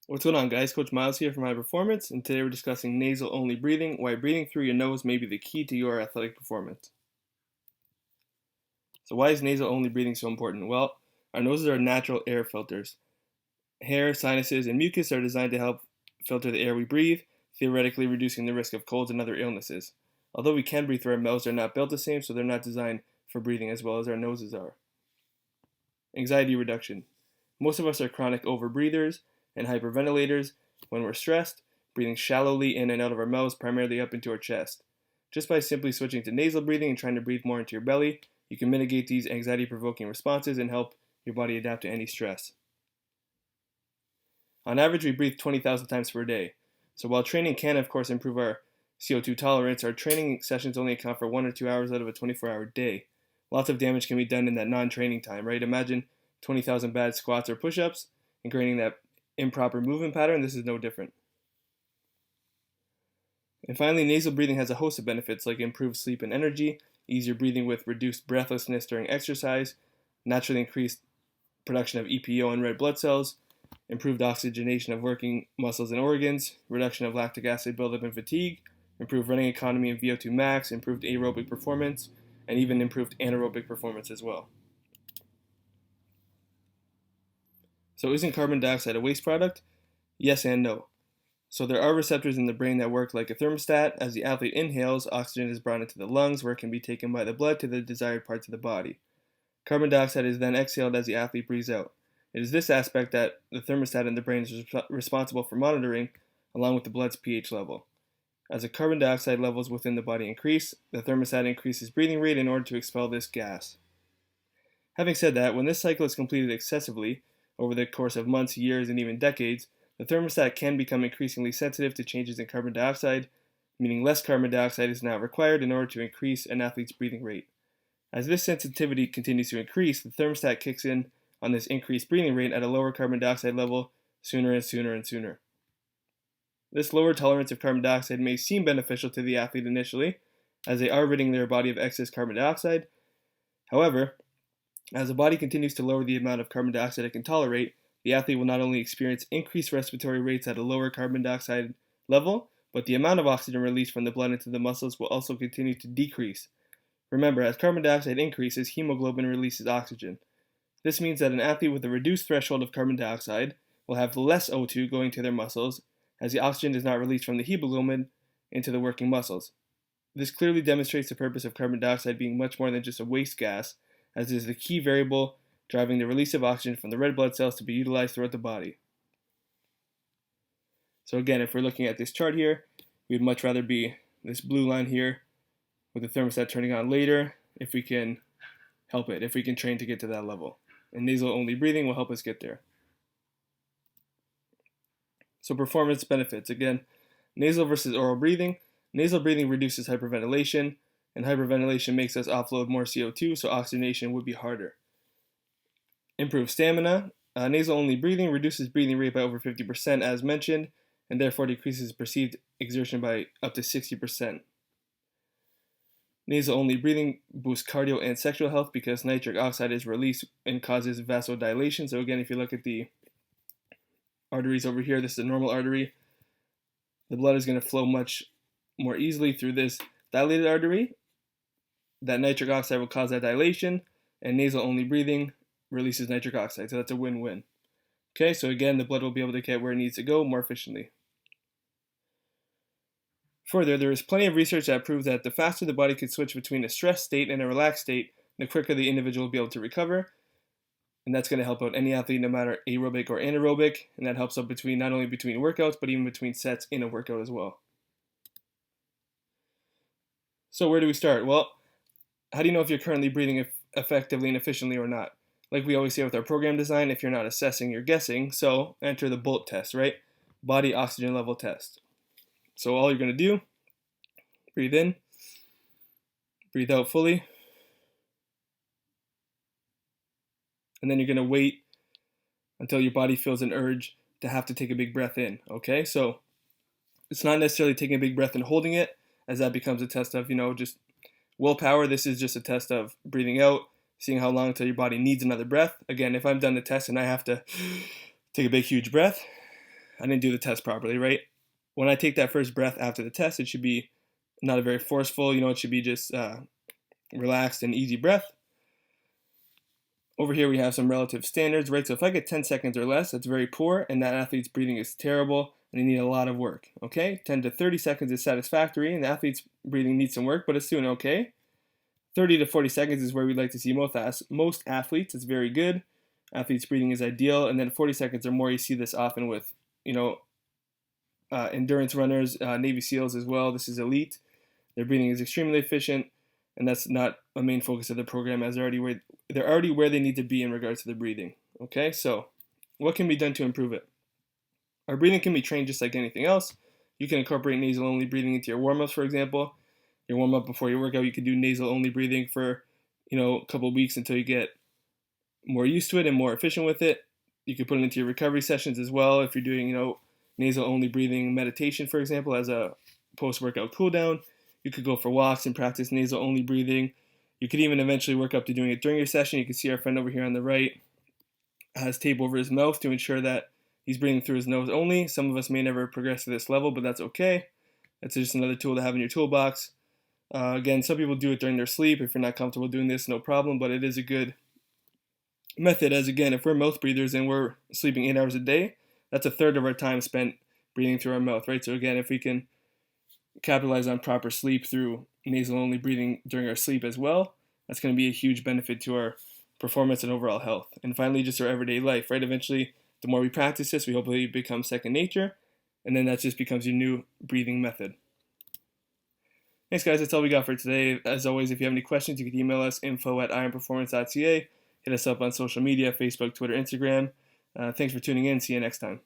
What's going on, guys? Coach Miles here from High Performance, and today we're discussing nasal only breathing, why breathing through your nose may be the key to your athletic performance. So, why is nasal only breathing so important? Well, our noses are natural air filters. Hair, sinuses, and mucus are designed to help filter the air we breathe, theoretically reducing the risk of colds and other illnesses. Although we can breathe through our mouths, they're not built the same, so they're not designed for breathing as well as our noses are. Anxiety reduction. Most of us are chronic overbreathers and hyperventilators when we're stressed, breathing shallowly in and out of our mouths, primarily up into our chest. Just by simply switching to nasal breathing and trying to breathe more into your belly, you can mitigate these anxiety provoking responses and help your body adapt to any stress. On average, we breathe 20,000 times per day. So while training can, of course, improve our CO2 tolerance, our training sessions only account for 1 or 2 hours out of a 24-hour day. Lots of damage can be done in that non-training time, right? Imagine 20,000 bad squats or push-ups, ingraining that improper movement pattern. This is no different. And finally, nasal breathing has a host of benefits like improved sleep and energy, easier breathing with reduced breathlessness during exercise, naturally increased production of EPO and red blood cells, improved oxygenation of working muscles and organs, reduction of lactic acid buildup and fatigue, improved running economy and VO2 max, improved aerobic performance, and even improved anaerobic performance as well. So isn't carbon dioxide a waste product? Yes and no. So there are receptors in the brain that work like a thermostat. As the athlete inhales, oxygen is brought into the lungs where it can be taken by the blood to the desired parts of the body. Carbon dioxide is then exhaled as the athlete breathes out. It is this aspect that the thermostat in the brain is responsible for monitoring, along with the blood's pH level. As the carbon dioxide levels within the body increase, the thermostat increases breathing rate in order to expel this gas. Having said that, when this cycle is completed excessively, over the course of months, years, and even decades, the thermostat can become increasingly sensitive to changes in carbon dioxide, meaning less carbon dioxide is now required in order to increase an athlete's breathing rate. As this sensitivity continues to increase, the thermostat kicks in on this increased breathing rate at a lower carbon dioxide level sooner and sooner and sooner. This lower tolerance of carbon dioxide may seem beneficial to the athlete initially, as they are ridding their body of excess carbon dioxide. However, as the body continues to lower the amount of carbon dioxide it can tolerate, the athlete will not only experience increased respiratory rates at a lower carbon dioxide level, but the amount of oxygen released from the blood into the muscles will also continue to decrease. Remember, as carbon dioxide increases, hemoglobin releases oxygen. This means that an athlete with a reduced threshold of carbon dioxide will have less O2 going to their muscles, as the oxygen is not released from the hemoglobin into the working muscles. This clearly demonstrates the purpose of carbon dioxide being much more than just a waste gas, as it is the key variable driving the release of oxygen from the red blood cells to be utilized throughout the body. So again, if we're looking at this chart here, we'd much rather be this blue line here with the thermostat turning on later if we can help it, if we can train to get to that level. And nasal only breathing will help us get there. So performance benefits. Again, nasal versus oral breathing. Nasal breathing reduces hyperventilation, and hyperventilation makes us offload more CO2, so oxygenation would be harder. Improves stamina. Nasal-only breathing reduces breathing rate by over 50% as mentioned, and therefore decreases perceived exertion by up to 60%. Nasal-only breathing boosts cardio and sexual health because nitric oxide is released and causes vasodilation. So again, if you look at the arteries over here, this is a normal artery. The blood is going to flow much more easily through this dilated artery. That nitric oxide will cause that dilation, and nasal-only breathing releases nitric oxide, so that's a win-win. Okay, so again, the blood will be able to get where it needs to go more efficiently. Further, there is plenty of research that proves that the faster the body can switch between a stressed state and a relaxed state, the quicker the individual will be able to recover, and that's going to help out any athlete, no matter aerobic or anaerobic, and that helps out not only between workouts, but even between sets in a workout as well. So where do we start? Well, how do you know if you're currently breathing effectively and efficiently or not? Like we always say with our program design, if you're not assessing, you're guessing. So enter the BOLT test, right? Body oxygen level test. So all you're going to do, breathe in, breathe out fully, and then you're going to wait until your body feels an urge to have to take a big breath in, okay? So it's not necessarily taking a big breath and holding it, as that becomes a test of, just willpower. This is just a test of breathing out, seeing how long until your body needs another breath. Again, if I'm done the test and I have to take a big, huge breath, I didn't do the test properly, right? When I take that first breath after the test, it should be not a very forceful, it should be just relaxed and easy breath. Over here we have some relative standards, right? So if I get 10 seconds or less, that's very poor, and that athlete's breathing is terrible, and they need a lot of work, okay? 10 to 30 seconds is satisfactory, and the athlete's breathing needs some work, but it's doing okay. 30 to 40 seconds is where we'd like to see most athletes. It's very good. Athletes' breathing is ideal, and then 40 seconds or more, you see this often with, endurance runners, Navy SEALs as well. This is elite. Their breathing is extremely efficient, and that's not a main focus of the program, as they're already where they need to be in regards to the breathing. Okay, so what can be done to improve it? Our breathing can be trained just like anything else. You can incorporate nasal-only breathing into your warm-ups, for example. Your warm-up before your workout, you can do nasal-only breathing for, a couple of weeks until you get more used to it and more efficient with it. You can put it into your recovery sessions as well if you're doing, nasal-only breathing meditation, for example, as a post-workout cool-down. You could go for walks and practice nasal-only breathing. You could even eventually work up to doing it during your session. You can see our friend over here on the right has tape over his mouth to ensure that he's breathing through his nose only. Some of us may never progress to this level, but that's okay. That's just another tool to have in your toolbox. Again, some people do it during their sleep. If you're not comfortable doing this, no problem, but it is a good method, as again, if we're mouth breathers and we're sleeping 8 hours a day, that's a third of our time spent breathing through our mouth, right? So again, if we can capitalize on proper sleep through nasal-only breathing during our sleep as well, that's going to be a huge benefit to our performance and overall health. And finally, just our everyday life, right? Eventually, the more we practice this, we hopefully become second nature, and then that just becomes your new breathing method. Thanks, guys. That's all we got for today. As always, if you have any questions, you can email us info@ironperformance.ca. Hit us up on social media, Facebook, Twitter, Instagram. Thanks for tuning in. See you next time.